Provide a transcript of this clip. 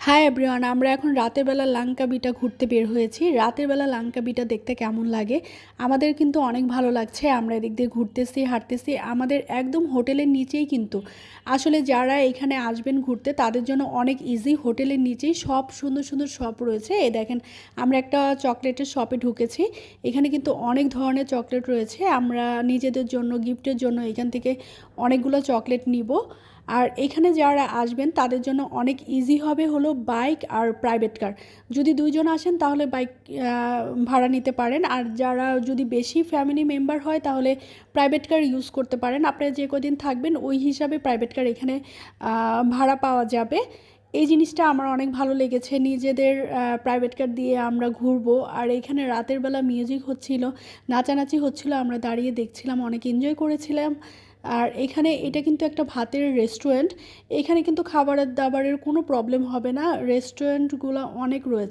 Hi everyone, আমরা এখন রাতের বেলা লাংকাবিটা ঘুরতে বের হয়েছি। রাতের বেলা লাংকাবিটা দেখতে কেমন লাগে? আমাদের কিন্তু অনেক ভালো লাগছে। আমরা এদিক দিয়ে ঘুরতেছি, হাঁটতেছি। আমাদের একদম হোটেলের নিচেই কিন্তু আসলে যারা এখানে আসবেন ঘুরতে তাদের জন্য অনেক ইজি। হোটেলের নিচেই সব সুন্দর সুন্দর শপ রয়েছে। এই দেখেন, আমরা একটা চকলেটের শপে ঢুকেছি। এখানে কিন্তু অনেক ধরনের চকলেট রয়েছে। আমরা নিজেদের জন্য, গিফটের জন্য এখান থেকে অনেকগুলো চকলেট নিব। আর এখানে যারা আসবেন তাদের জন্য অনেক ইজি হবে হলো বাইক আর প্রাইভেট কার। যদি দুইজন আসেন তাহলে বাইক ভাড়া নিতে পারেন, আর যারা যদি বেশি ফ্যামিলি মেম্বার হয় তাহলে প্রাইভেট কার ইউজ করতে পারেন। আপনারা যে কদিন থাকবেন ওই হিসাবে প্রাইভেট কার এখানে ভাড়া পাওয়া যাবে। এই জিনিসটা আমার অনেক ভালো লেগেছে, নিজেদের প্রাইভেট কার দিয়ে আমরা ঘুরবো। আর এখানে রাতের বেলা মিউজিক হচ্ছিল, নাচানাচি হচ্ছিল, আমরা দাঁড়িয়ে দেখছিলাম, অনেক এনজয় করেছিলাম। আর এখানে এটা কিন্তু একটা ভাতের রেস্টুরেন্ট। এখানে কিন্তু খাবারের দাবারের কোনো প্রবলেম হবে না, রেস্টুরেন্টগুলো অনেক রয়েছে।